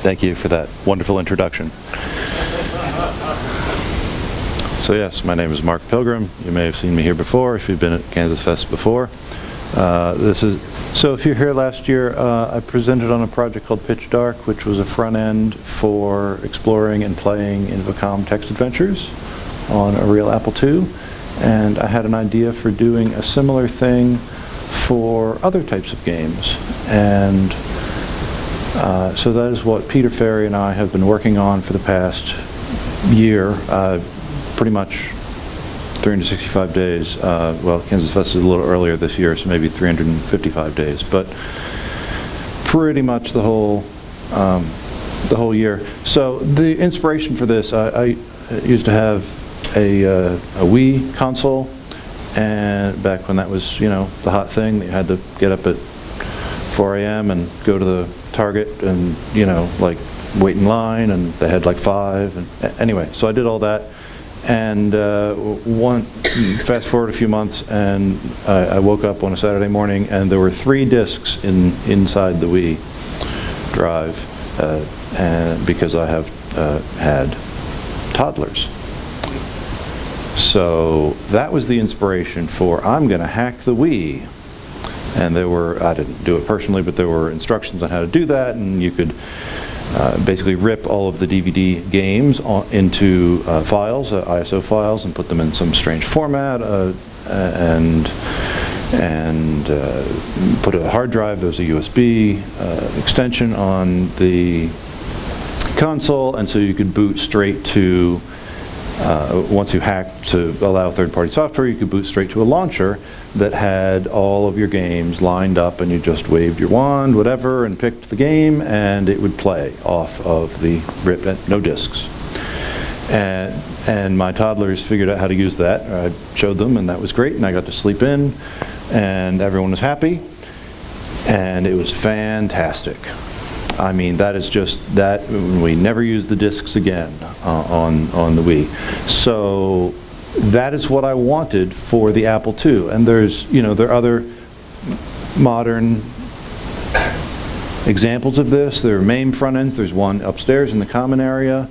Thank you for that wonderful introduction. So yes, my name is Mark Pilgrim. You may have seen me here before if you've been at KansasFest before. So if you're here last year, I presented on a project called Pitch Dark, which was a front end for exploring and playing Invacom text adventures on a real Apple II. And I had an idea for doing a similar thing for other types of games. And so that is what Peter Ferry and I have been working on for the past year, pretty much 365 days. Well, KansasFest is a little earlier this year, so maybe 355 days, but pretty much the whole year. So the inspiration for this, I used to have a Wii console, and back when that was, you know, the hot thing, you had to get up at 4 a.m. and go to the Target and, you know, like wait in line, and they had like 5. And anyway, so I did all that. And fast forward a few months, and I woke up on a Saturday morning, and there were 3 discs inside the Wii drive, and because I have had toddlers. So that was the inspiration for I'm going to hack the Wii. And there were, I didn't do it personally, but there were instructions on how to do that, and you could basically rip all of the DVD games into files, ISO files, and put them in some strange format, and put a hard drive. There was a USB extension on the console, and so you could boot straight to, once you hacked to allow third-party software, you could boot straight to a launcher that had all of your games lined up, and you just waved your wand, whatever, and picked the game, and it would play off of the rip, no discs. And my toddlers figured out how to use that. I showed them, and that was great, and I got to sleep in, and everyone was happy, and it was fantastic. I mean, that is just that. We never used the discs again on the Wii. So that is what I wanted for the Apple II. And there's, you know, there are other modern examples of this. There are MAME front ends. There's one upstairs in the common area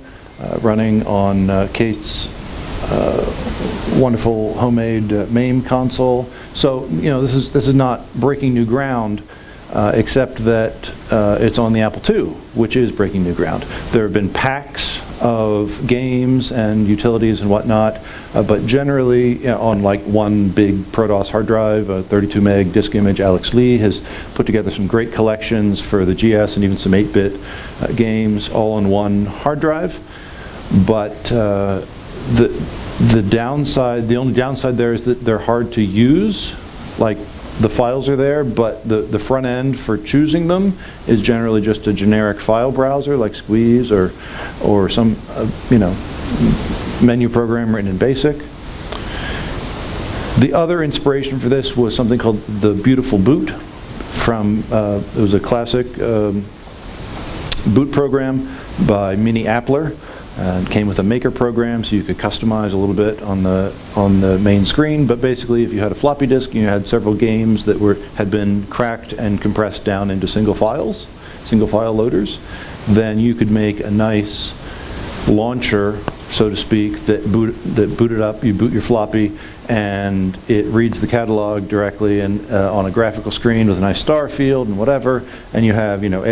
running on Kate's wonderful homemade MAME console. So, you know, this is not breaking new ground. Except that it's on the Apple II, which is breaking new ground. There have been packs of games and utilities and whatnot, but generally, you know, on like one big ProDOS hard drive, a 32 meg disk image, Alex Lee has put together some great collections for the GS and even some 8-bit games all on one hard drive. But the downside, the only downside there is that they're hard to use. Like, the files are there, but the front end for choosing them is generally just a generic file browser like Squeeze or some you know, menu program written in BASIC. The other inspiration for this was something called the Beautiful Boot from it was a classic boot program by Minnie Appler. It came with a maker program, so you could customize a little bit on the main screen. But basically, if you had a floppy disk and you had several games that had been cracked and compressed down into single files, single file loaders, then you could make a nice launcher, so to speak, that booted up. You boot your floppy, and it reads the catalog directly and on a graphical screen with a nice star field and whatever. And you have, you know,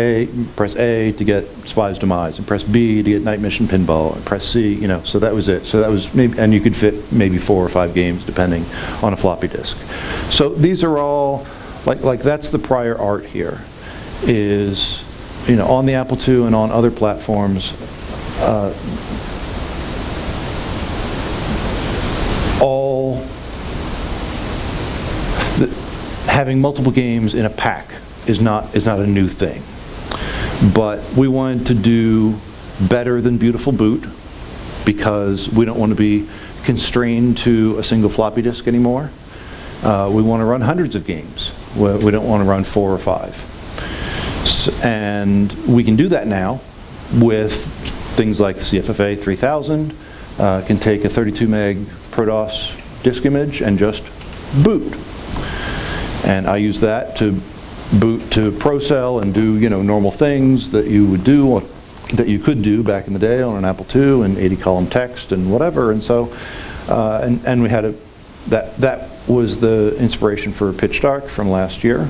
press A to get Spy's Demise, and press B to get Night Mission Pinball, and press C, you know. So that was it. So that was maybe, and you could fit maybe 4 or 5 games depending on a floppy disk. So these are all like that's the prior art here, is, you know, on the Apple II and on other platforms. Having multiple games in a pack is not a new thing, but we wanted to do better than Beautiful Boot because we don't want to be constrained to a single floppy disk anymore. We want to run hundreds of games. We don't want to run 4 or 5, and we can do that now with things like the CFFA 3000. Can take a 32 meg ProDOS disk image and just boot. And I use that to boot to ProCell and do, normal things that you would do, that you could do back in the day on an Apple II and 80-column text and whatever. And so, and we had that was the inspiration for Pitch Dark from last year,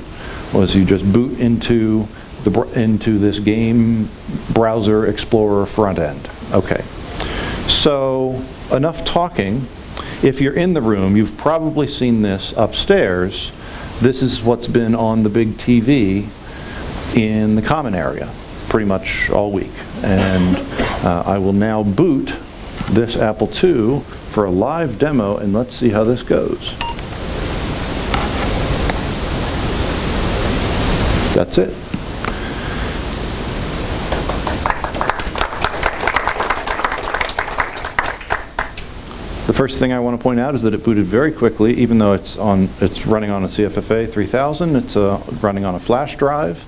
was you just boot into this game browser explorer front end. Okay, so enough talking. If you're in the room, you've probably seen this upstairs. This is what's been on the big TV in the common area pretty much all week. And I will now boot this Apple II for a live demo, and let's see how this goes. That's it. The first thing I want to point out is that it booted very quickly, even though it's running on a CFFA 3000. It's running on a flash drive,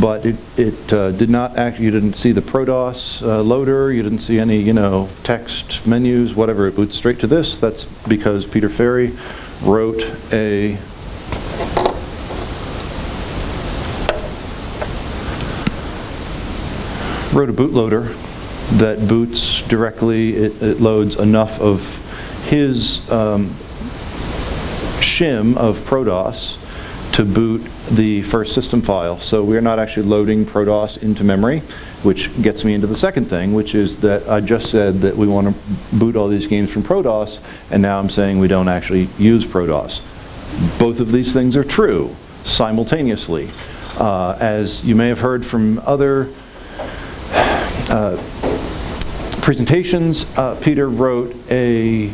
but it did not actually. You didn't see the ProDOS loader. You didn't see any text menus, whatever. It boots straight to this. That's because Peter Ferry wrote a bootloader that boots directly. It loads enough of his shim of ProDOS to boot the first system file. So we're not actually loading ProDOS into memory, which gets me into the second thing, which is that I just said that we want to boot all these games from ProDOS, and now I'm saying we don't actually use ProDOS. Both of these things are true simultaneously. As you may have heard from other presentations, Peter wrote a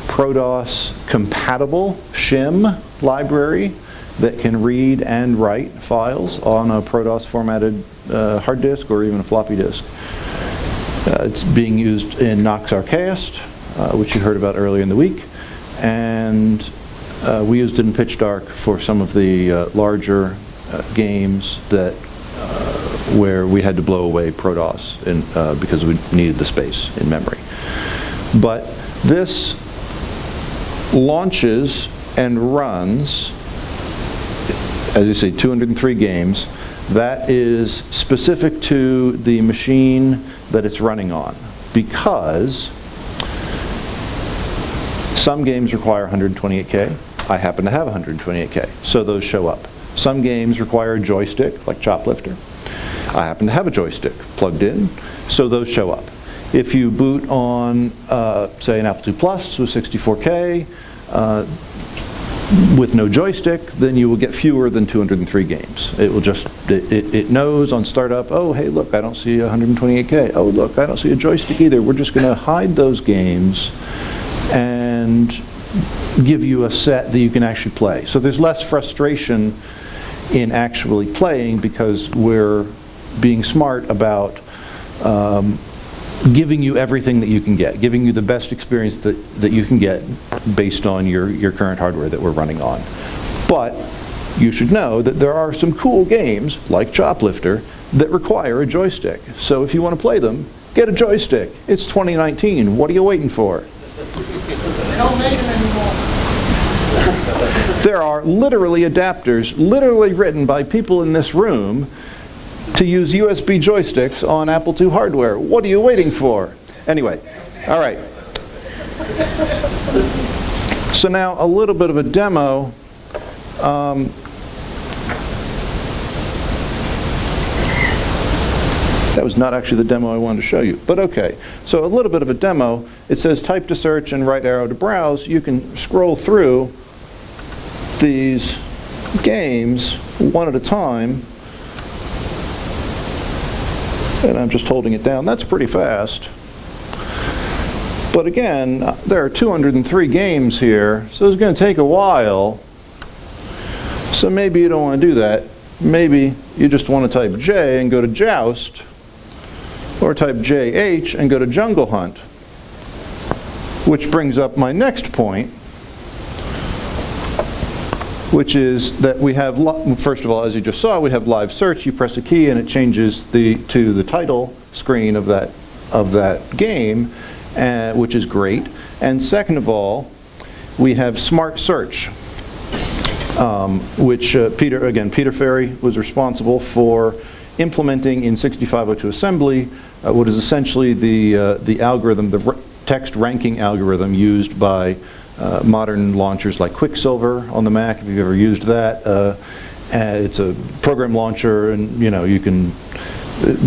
ProDOS compatible shim library that can read and write files on a ProDOS formatted hard disk or even a floppy disk. It's being used in Nox Archaist, which you heard about earlier in the week, and we used it in Pitch Dark for some of the larger games that where we had to blow away ProDOS because we needed the space in memory. But this launches and runs, as you say, 203 games. That is specific to the machine that it's running on, because some games require 128K. I happen to have 128K, so those show up. Some games require a joystick, like Choplifter. I happen to have a joystick plugged in, so those show up. If you boot on, say, an Apple II Plus with 64K with no joystick, then you will get fewer than 203 games. It will just, it knows on startup, oh, hey, look, I don't see 128K. Oh, look, I don't see a joystick either. We're just going to hide those games and give you a set that you can actually play. So there's less frustration in actually playing because we're being smart about giving you everything that you can get, giving you the best experience that you can get based on your current hardware that we're running on. But you should know that there are some cool games, like Choplifter, that require a joystick. So if you want to play them, get a joystick. It's 2019. What are you waiting for? They don't make them anymore. There are literally adapters, literally written by people in this room, to use USB joysticks on Apple II hardware. What are you waiting for? Anyway, all right. So now a little bit of a demo. That was not actually the demo I wanted to show you, but okay. So a little bit of a demo. It says type to search and right arrow to browse. You can scroll through these games one at a time. And I'm just holding it down. That's pretty fast. But again, there are 203 games here, so it's going to take a while. So maybe you don't want to do that. Maybe you just want to type J and go to Joust, or type JH and go to Jungle Hunt. Which brings up my next point, which is that we have, first of all, as you just saw, we have live search. You press a key and it changes to the title screen of that game, which is great. And second of all, we have smart search. which Peter Ferry was responsible for implementing in 6502 assembly what is essentially the algorithm, the text ranking algorithm used by modern launchers like Quicksilver on the Mac, if you've ever used that. It's a program launcher, and you can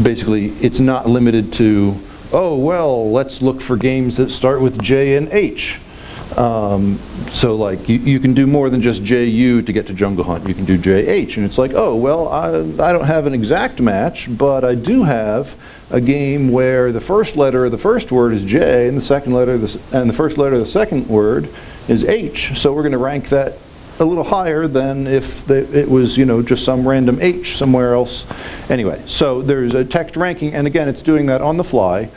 basically, it's not limited to, oh well, let's look for games that start with J and H. So like you can do more than just JU to get to Jungle Hunt. You can do JH, and it's like, oh well, I don't have an exact match, but I do have a game where the first letter of the first word is J, and the second letter and the first letter of the second word is H. So we're going to rank that a little higher than if it was just some random H somewhere else. Anyway, so there's a text ranking, and again, it's doing that on the fly.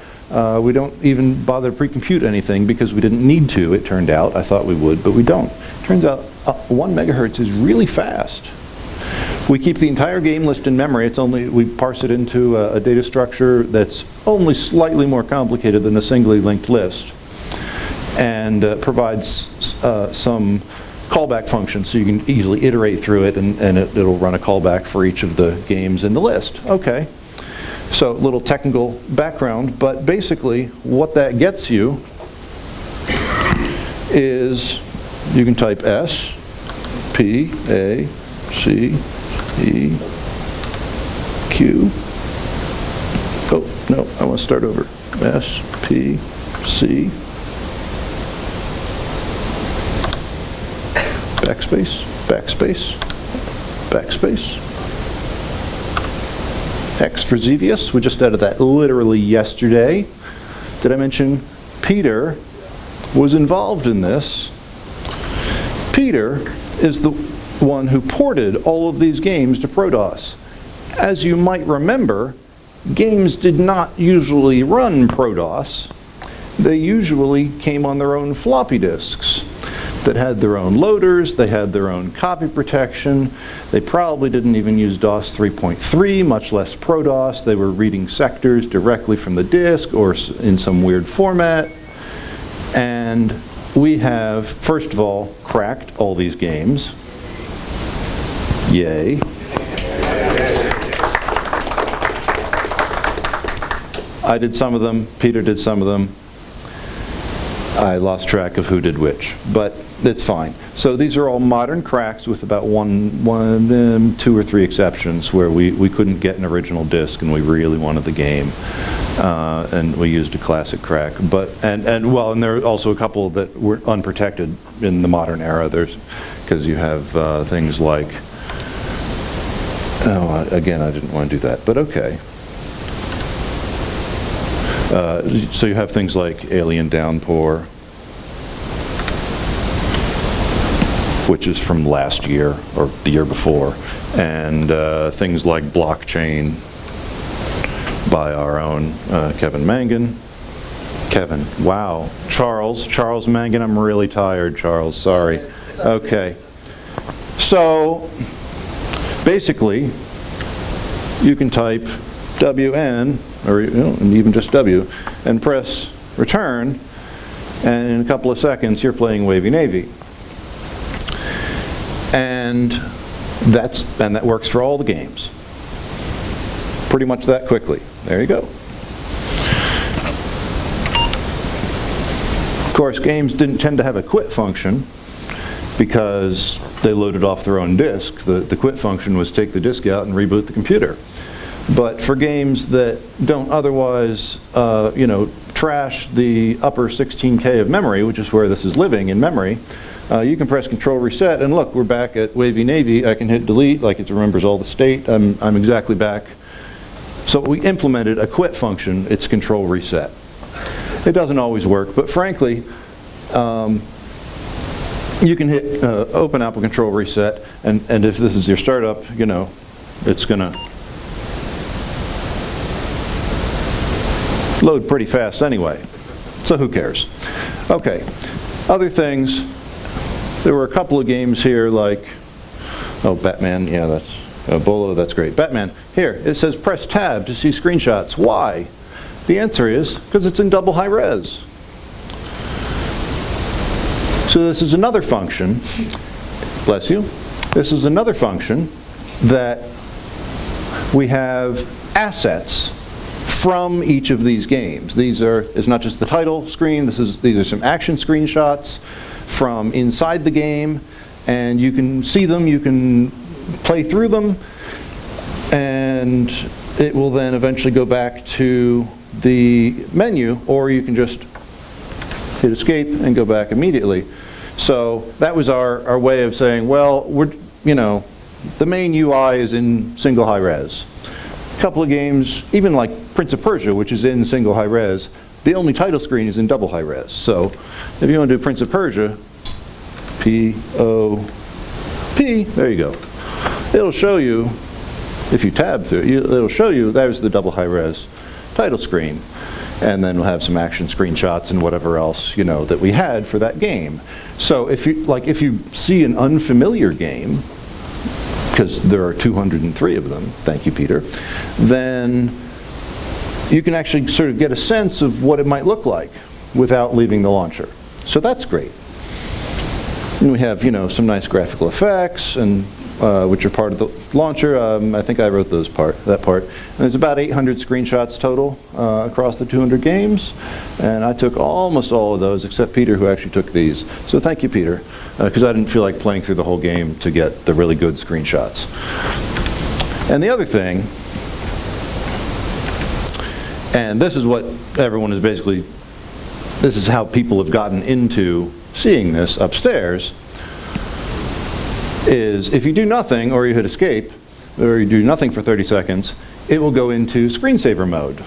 We don't even bother to pre-compute anything because we didn't need to, it turned out. I thought we would, but we don't. Turns out 1 megahertz is really fast. We keep the entire game list in memory. We parse it into a data structure that's only slightly more complicated than a singly linked list, and provides some callback function, so you can easily iterate through it, and it'll run a callback for each of the games in the list. Okay. So, little technical background, but basically what that gets you is you can type S, P, A, C, E, Q. Oh, no, I want to start over. S, P, C, backspace, backspace, backspace. X for Xevious, we just added that literally yesterday. Did I mention Peter was involved in this? Peter is the one who ported all of these games to ProDOS. As you might remember, games did not usually run ProDOS. They usually came on their own floppy disks that had their own loaders, they had their own copy protection, they probably didn't even use DOS 3.3, much less ProDOS. They were reading sectors directly from the disk or in some weird format. And we have, first of all, cracked all these games. Yay. I did some of them, Peter did some of them. I lost track of who did which, but it's fine. So these are all modern cracks with about 2 or 3 exceptions where we couldn't get an original disk and we really wanted the game, and we used a classic crack. But and there are also a couple that were unprotected in the modern era. Because you have things like, again, I didn't want to do that, but okay. So you have things like Alien Downpour, which is from last year or the year before, and things like Blockchain by our own Kevin Mangan. Kevin, wow. Charles Mangan, I'm really tired, Charles, sorry. Okay. So basically, you can type WN, or and even just W, and press return, and in a couple of seconds you're playing Wavy Navy. And that works for all the games. Pretty much that quickly. There you go. Of course, games didn't tend to have a quit function because they loaded off their own disk. The quit function was take the disk out and reboot the computer. But for games that don't otherwise, trash the upper 16K of memory, which is where this is living in memory, you can press Control Reset, and look, we're back at Wavy Navy. I can hit Delete, like it remembers all the state. I'm exactly back. So we implemented a quit function. It's Control Reset. It doesn't always work, but frankly, you can hit Open Apple Control Reset, and if this is your startup, it's gonna load pretty fast anyway, so who cares? Okay, other things, there were a couple of games here like, Batman, yeah, that's, Bolo, that's great. Batman, here, it says press tab to see screenshots. Why? The answer is, because it's in double high res. So this is another function, bless you, This is another function that we have assets from each of these games. It's not just the title screen, these are some action screenshots from inside the game, and you can see them, you can play through them, and it will then eventually go back to the menu, or you can just hit escape and go back immediately. So that was our way of saying, well, the main UI is in single high res. A couple of games, even like Prince of Persia, which is in single high res, the only title screen is in double high res. So if you want to do Prince of Persia, P-O-P, there you go. It'll show you, if you tab through it, it'll show you there's the double high res title screen. And then we'll have some action screenshots and whatever else, that we had for that game. So if you see an unfamiliar game, because there are 203 of them, thank you, Peter, then you can actually sort of get a sense of what it might look like without leaving the launcher. So that's great. And we have, some nice graphical effects, and which are part of the launcher. I think I wrote that part. And there's about 800 screenshots total across the 200 games, and I took almost all of those, except Peter, who actually took these. So thank you, Peter, because I didn't feel like playing through the whole game to get the really good screenshots. And the other thing, and this is what everyone is basically, this is how people have gotten into seeing this upstairs, is if you do nothing, or you hit escape, or you do nothing for 30 seconds, it will go into screensaver mode,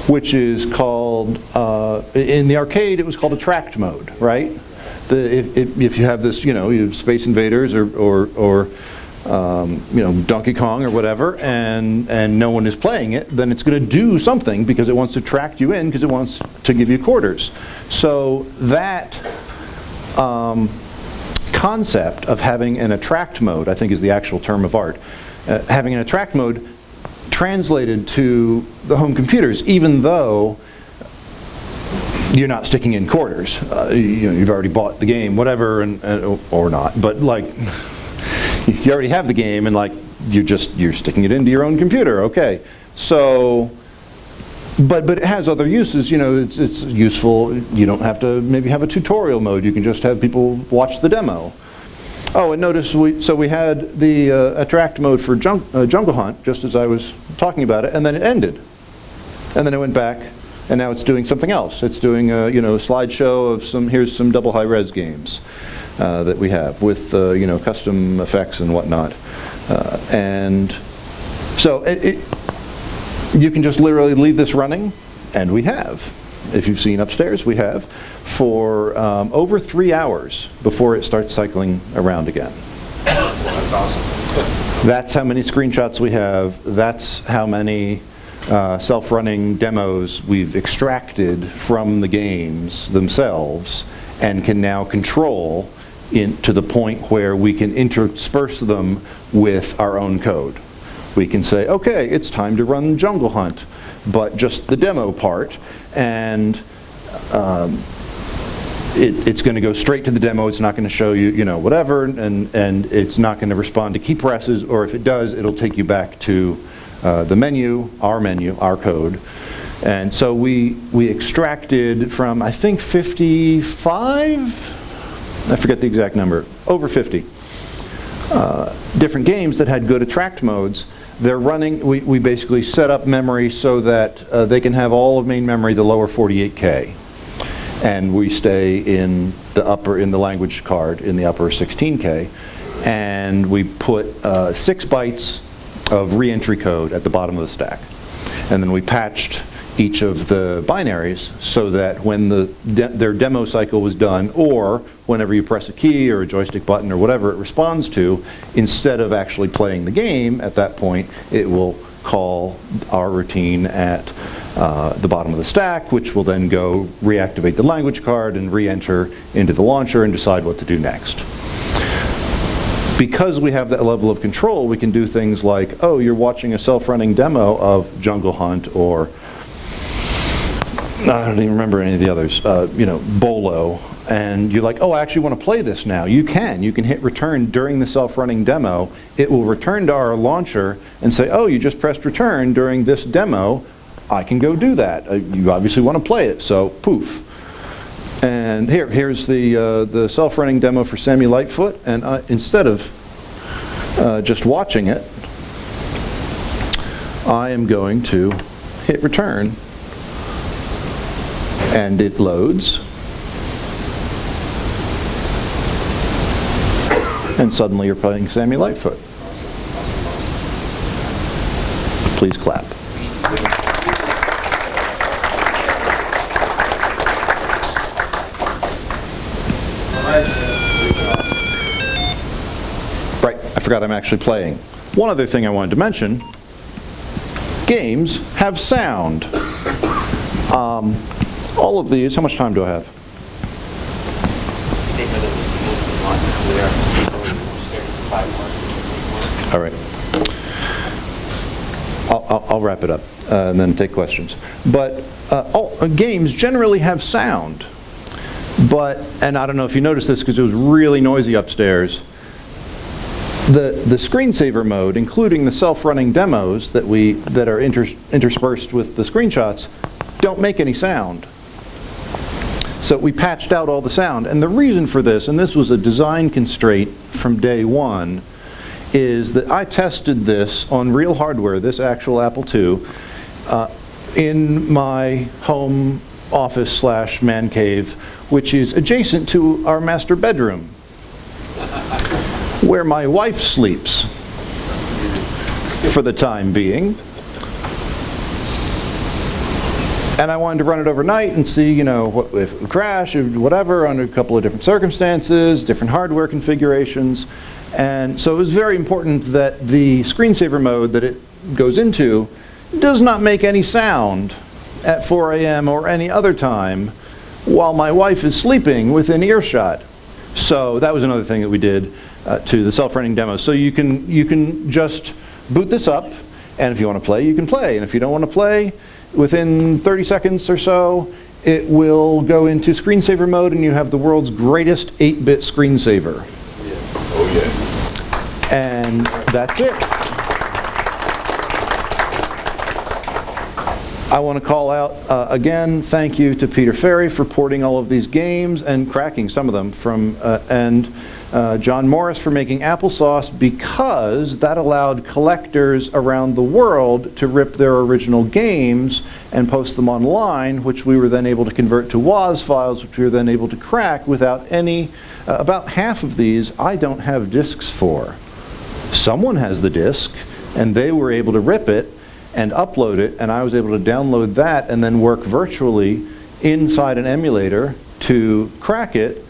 which is called, in the arcade, it was called attract mode, right? If you have this, you have Space Invaders or Donkey Kong or whatever, and no one is playing it, then it's going to do something because it wants to attract you in because it wants to give you quarters. So that concept of having an attract mode, I think, is the actual term of art. Having an attract mode translated to the home computers, even though you're not sticking in quarters. You've already bought the game, whatever, or not. But you already have the game, and you're sticking it into your own computer. Okay, so. But it has other uses. It's useful. You don't have to maybe have a tutorial mode. You can just have people watch the demo. Oh, and notice we had the attract mode for Jungle Hunt, just as I was talking about it, and then it ended, and then it went back, and now it's doing something else. It's doing a slideshow of here's some double high res games that we have with custom effects and whatnot, and so you can just literally leave this running, and we have, if you've seen upstairs, we have, for over 3 hours before it starts cycling around again. That's awesome. That's how many screenshots we have. That's how many self-running demos we've extracted from the games themselves and can now control to the point where we can intersperse them with our own code. We can say, okay, it's time to run Jungle Hunt, but just the demo part, and it's going to go straight to the demo. It's not going to show you, whatever, and it's not going to respond to key presses, or if it does, it'll take you back to the menu, our code. And so we extracted from, I think, 55, I forget the exact number, over 50 different games that had good attract modes. They're running, we basically set up memory so that they can have all of main memory, the lower 48K. And we stay in the language card in the upper 16K. And we put 6 bytes of re-entry code at the bottom of the stack. And then we patched each of the binaries so that when their demo cycle was done, or whenever you press a key or a joystick button or whatever it responds to, instead of actually playing the game at that point, it will call our routine at the bottom of the stack, which will then go reactivate the language card and re-enter into the launcher and decide what to do next. Because we have that level of control, we can do things like, oh, you're watching a self-running demo of Jungle Hunt, or I don't even remember any of the others, Bolo, and you're like, oh, I actually want to play this now. You can hit return during the self-running demo. It will return to our launcher and say, oh, you just pressed return during this demo. I can go do that. You obviously want to play it, so poof. And here's the self-running demo for Sammy Lightfoot, and instead of just watching it, I am going to hit return, and it loads, and suddenly you're playing Sammy Lightfoot. Please clap. Right, I forgot I'm actually playing. One other thing I wanted to mention, games have sound. All of these, how much time do I have? All right. I'll wrap it up and then take questions. But games generally have sound. And I don't know if you noticed this because it was really noisy upstairs. The screensaver mode, including the self-running demos that are interspersed with the screenshots, don't make any sound. So we patched out all the sound. And the reason for this, and this was a design constraint from day one, is that I tested this on real hardware, this actual Apple II, in my home office / man cave, which is adjacent to our master bedroom, where my wife sleeps for the time being. And I wanted to run it overnight and see, what if it would crash or whatever under a couple of different circumstances, different hardware configurations. And so it was very important that the screensaver mode that it goes into does not make any sound at 4 a.m. or any other time while my wife is sleeping within earshot. So that was another thing that we did to the self-running demo. So you can just boot this up, and if you want to play, you can play. And if you don't want to play, within 30 seconds or so, it will go into screensaver mode, and you have the world's greatest 8-bit screensaver. Yeah. Oh yeah. And that's it. I want to call out, again, thank you to Peter Ferry for porting all of these games and cracking some of them from, and John Morris for making applesauce, because that allowed collectors around the world to rip their original games and post them online, which we were then able to convert to WAS files, which we were then able to crack without any, about half of these I don't have discs for. Someone has the disc, and they were able to rip it and upload it, and I was able to download that and then work virtually inside an emulator to crack it,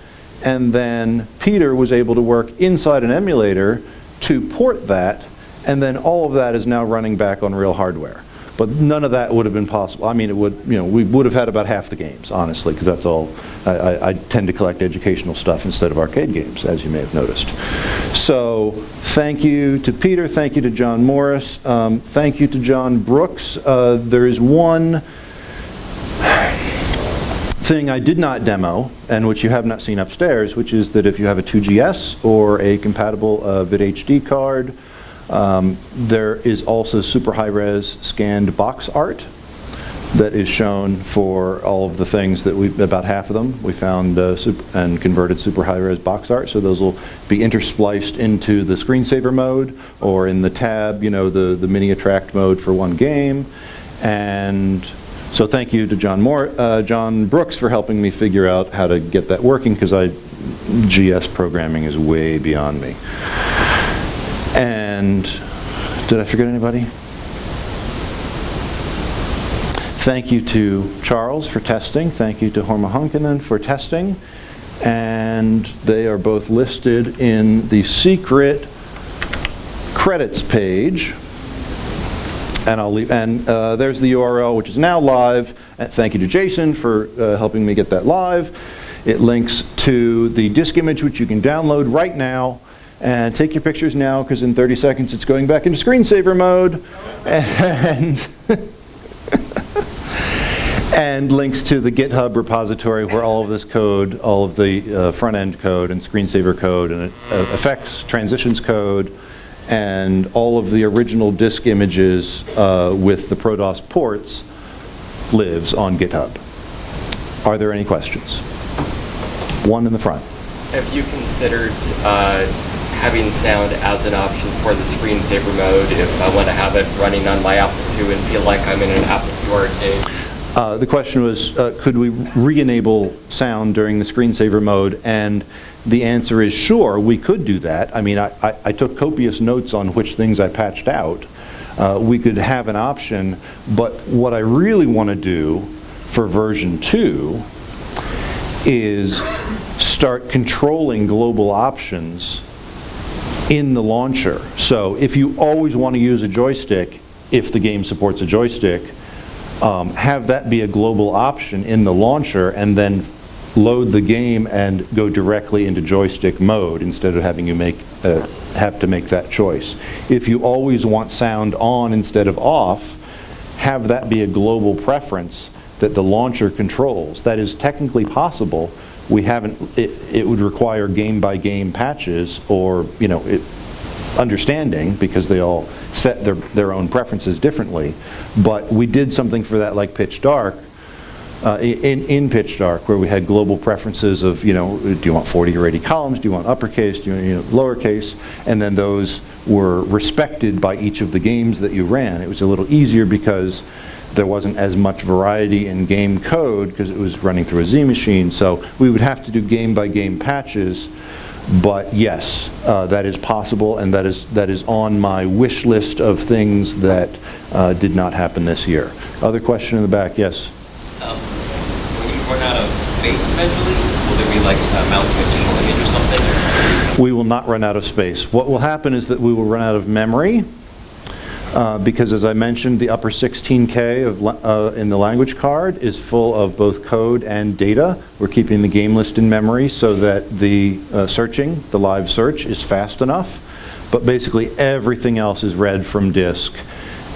and then Peter was able to work inside an emulator to port that, and then all of that is now running back on real hardware. But none of that would have been possible. I mean, it would, we would have had about half the games, honestly, because that's all. I tend to collect educational stuff instead of arcade games, as you may have noticed. So thank you to Peter, thank you to John Morris, thank you to John Brooks. There is one thing I did not demo, and which you have not seen upstairs, which is that if you have a 2GS or a compatible VidHD card, there is also super high-res scanned box art that is shown for all of the things that about half of them, we found and converted super high-res box art. So those will be interspliced into the screensaver mode or in the tab, the mini attract mode for one game. And so thank you to John Brooks for helping me figure out how to get that working, because GS programming is way beyond me. And did I forget anybody? Thank you to Charles for testing. Thank you to Horma Hunkinen for testing. And they are both listed in the secret credits page. And I'll leave. And there's the URL, which is now live. And thank you to Jason for helping me get that live. It links to the disk image, which you can download right now. And take your pictures now, because in 30 seconds it's going back into screensaver mode. And links to the GitHub repository where all of this code, all of the front-end code and screensaver code and effects, transitions code, and all of the original disk images with the ProDOS ports lives on GitHub. Are there any questions? One in the front. Have you considered having sound as an option for the screensaver mode if I want to have it running on my Apple II and feel like I'm in an Apple II arcade? The question was, could we re-enable sound during the screensaver mode? And the answer is sure, we could do that. I mean, I took copious notes on which things I patched out. We could have an option, but what I really want to do for version 2 is start controlling global options in the launcher. So if you always want to use a joystick, if the game supports a joystick, have that be a global option in the launcher and then load the game and go directly into joystick mode instead of having you have to make that choice. If you always want sound on instead of off, have that be a global preference that the launcher controls. That is technically possible. We haven't, it would require game by game patches or, you know, understanding because they all set their own preferences differently. But we did something for that like Pitch Dark, in Pitch Dark, where we had global preferences of, you know, do you want 40 or 80 columns, do you want uppercase, do you want lowercase, and then those were respected by each of the games that you ran. It was a little easier because there wasn't as much variety in game code because it was running through a Z machine, so we would have to do game by game patches. But yes, that is possible, and that is on my wish list of things that did not happen this year. Other question in the back, yes? When you run out of space eventually, will there be like mounting additional image or something? We will not run out of space. What will happen is that we will run out of memory because, as I mentioned, the upper 16K in the language card is full of both code and data. We're keeping the game list in memory so that the searching, the live search, is fast enough. But basically everything else is read from disk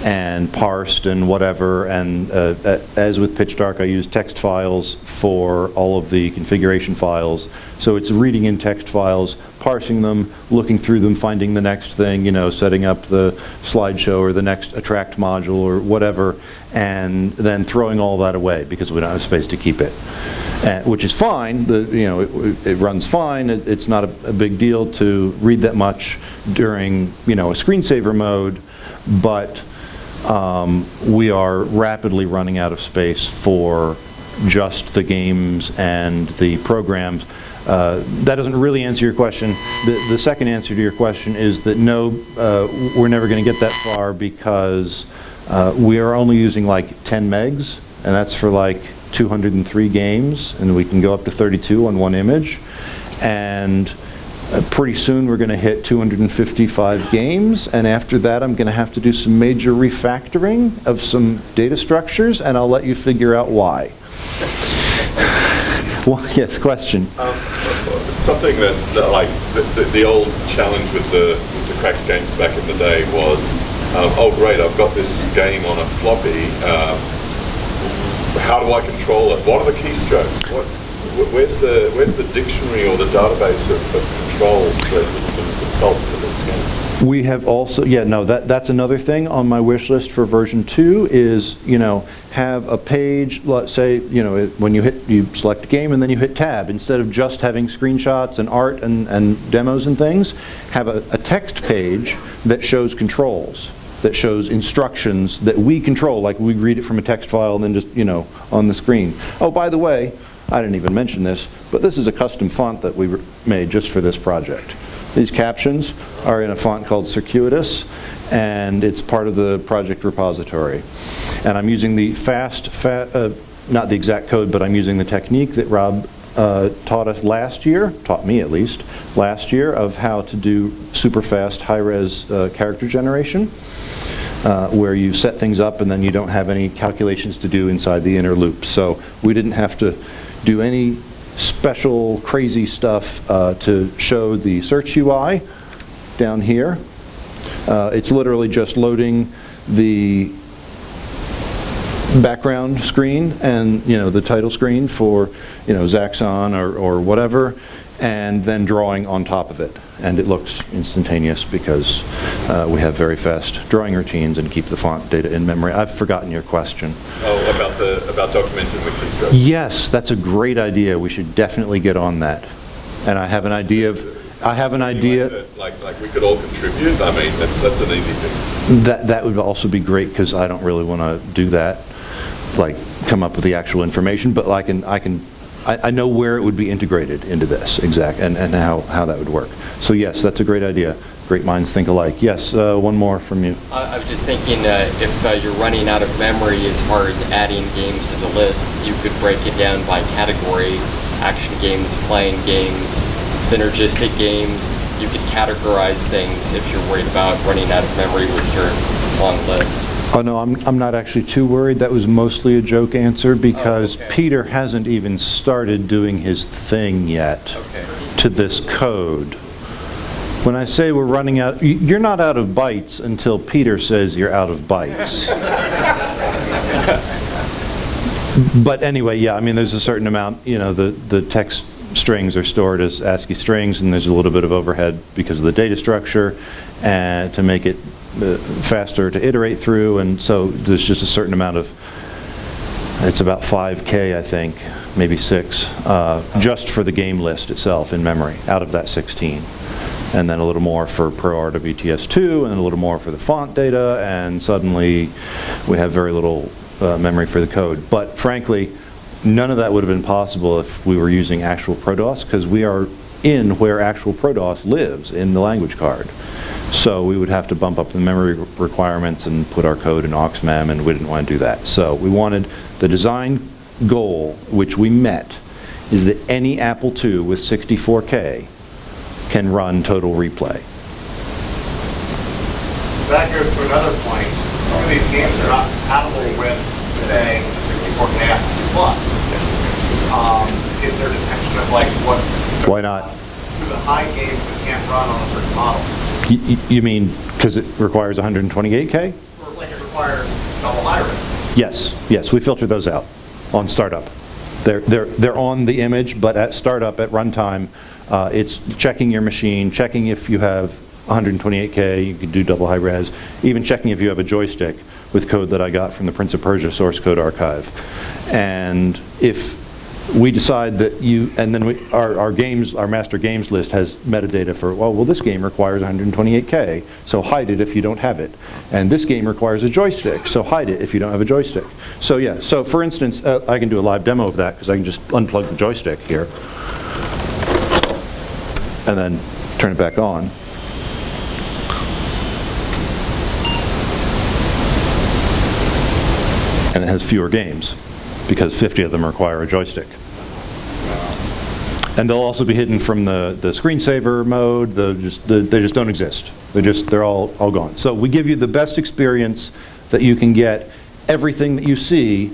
and parsed and whatever. And as with Pitch Dark, I use text files for all of the configuration files. So it's reading in text files, parsing them, looking through them, finding the next thing, you know, setting up the slideshow or the next attract module or whatever, and then throwing all that away because we don't have space to keep it. Which is fine. It runs fine. It's not a big deal to read that much during, you know, a screensaver mode, but we are rapidly running out of space for just the games and the programs. That doesn't really answer your question. The second answer to your question is that no, we're never going to get that far because we are only using like 10 megs, and that's for like 203 games, and we can go up to 32 on one image. And pretty soon we're going to hit 255 games, and after that I'm going to have to do some major refactoring of some data structures, and I'll let you figure out why. Well, yes, question. Something that like the old challenge with the cracked games back in the day was, oh great, I've got this game on a floppy. How do I control it? What are the keystrokes? Where's the dictionary or the database of controls that you can consult for these games? We have also, yeah, no, that's another thing on my wish list for version 2 is, you know, have a page, let's say, you know, when you select a game and then you hit tab, instead of just having screenshots and art and demos and things, have a text page that shows controls, that shows instructions that we control, like we read it from a text file and then just, you know, on the screen. Oh, by the way, I didn't even mention this, but this is a custom font that we made just for this project. These captions are in a font called Circuitous, and it's part of the project repository. And I'm using the not the exact code, but I'm using the technique that Rob taught us last year, taught me at least, last year, of how to do super fast high-res character generation, where you set things up and then you don't have any calculations to do inside the inner loop. So we didn't have to do any special crazy stuff to show the search UI down here. It's literally just loading the background screen and, the title screen for, Zaxxon or whatever, and then drawing on top of it. And it looks instantaneous because we have very fast drawing routines and keep the font data in memory. I've forgotten your question. Oh, about documenting the construction. Yes, that's a great idea. We should definitely get on that. And I have an idea Like we could all contribute. I mean, that's an easy thing. that would also be great because I don't really want to do that, like come up with the actual information, but I know where it would be integrated into this, and how that would work. So yes, that's a great idea. Great minds think alike. Yes, one more from you. I was just thinking if you're running out of memory as far as adding games to the list, you could break it down by category: action games, playing games, synergistic games. You could categorize things if you're worried about running out of memory with your long list. Oh no, I'm not actually too worried. That was mostly a joke answer because Peter hasn't even started doing his thing yet to this code. When I say we're running out, you're not out of bytes until Peter says you're out of bytes. But anyway, yeah, I mean, there's a certain amount, the text strings are stored as ASCII strings, and there's a little bit of overhead because of the data structure, and to make it faster to iterate through, and so there's just a certain amount of, it's about 5K, I think, maybe 6, just for the game list itself in memory, out of that 16. And then a little more for ProRWTS2, and a little more for the font data, and suddenly we have very little memory for the code. But frankly, none of that would have been possible if we were using actual ProDOS, because we are in where actual ProDOS lives, in the language card. So we would have to bump up the memory requirements and put our code in AuxMem, and we didn't want to do that. So we wanted the design goal, which we met, is that any Apple II with 64K can run Total Replay. So that goes to another point. Some of these games are not compatible with, say, the 64K Apple II Plus. Is there detection of what? Why not? The high games that can't run on a certain model. You mean because it requires 128K? Or like it requires double high res. Yes, we filter those out on startup. They're on the image, but at startup, at runtime, it's checking your machine, checking if you have 128K, you can do double high res, even checking if you have a joystick with code that I got from the Prince of Persia source code archive. And if we decide that and then our master games list has metadata for, well, this game requires 128K, so hide it if you don't have it. And this game requires a joystick, so hide it if you don't have a joystick. So yeah, so for instance, I can do a live demo of that because I can just unplug the joystick here and then turn it back on. And it has fewer games because 50 of them require a joystick. And they'll also be hidden from the screensaver mode. They just don't exist. They're all gone. So we give you the best experience that you can get. Everything that you see,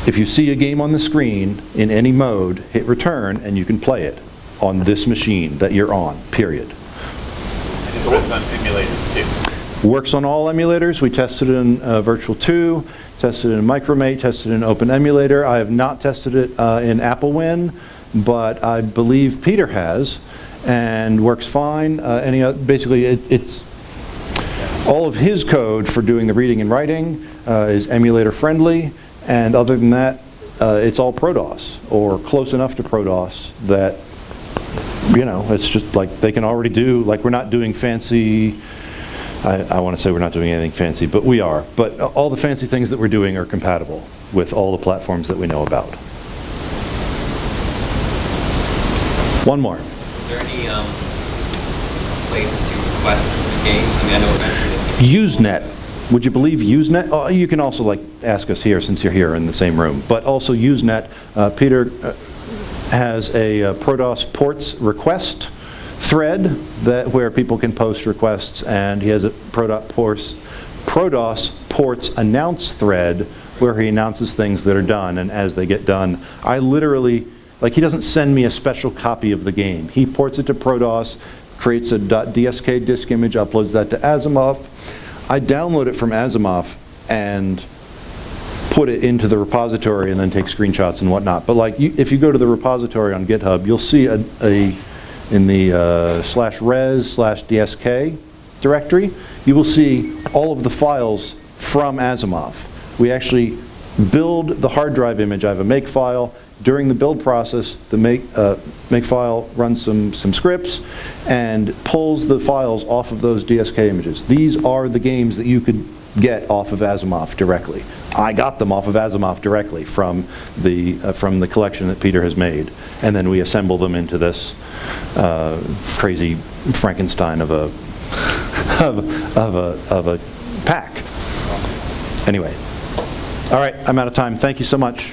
if you see a game on the screen in any mode, hit return and you can play it on this machine that you're on, period. And it's worked on emulators too. Works on all emulators. We tested it in Virtual 2, tested it in Micromate, tested it in Open Emulator. I have not tested it in AppleWin, but I believe Peter has, and works fine. Basically, it's all of his code for doing the reading and writing is emulator friendly, and other than that, it's all ProDOS, or close enough to ProDOS that, it's just like they can already do, like we're not doing fancy, I want to say we're not doing anything fancy, but we are. But all the fancy things that we're doing are compatible with all the platforms that we know about. One more. Is there any place to request the games? I mean, I know eventually this Usenet. Would you believe Usenet? Oh, you can also ask us here since you're here in the same room. But also Usenet. Peter has a ProDOS ports request thread where people can post requests, and he has a ProDOS ports announce thread where he announces things that are done, and as they get done, I literally, he doesn't send me a special copy of the game. He ports it to ProDOS, creates a .dsk disk image, uploads that to Asimov. I download it from Asimov, and put it into the repository and then take screenshots and whatnot. But like, if you go to the repository on GitHub, you'll see in the /res/dsk directory, you will see all of the files from Asimov. We actually build the hard drive image. I have a make file. During the build process, the make file runs some scripts and pulls the files off of those DSK images. These are the games that you could get off of Asimov directly. I got them off of Asimov directly from the collection that Peter has made, and then we assemble them into this crazy Frankenstein of a pack. Anyway, all right, I'm out of time. Thank you so much.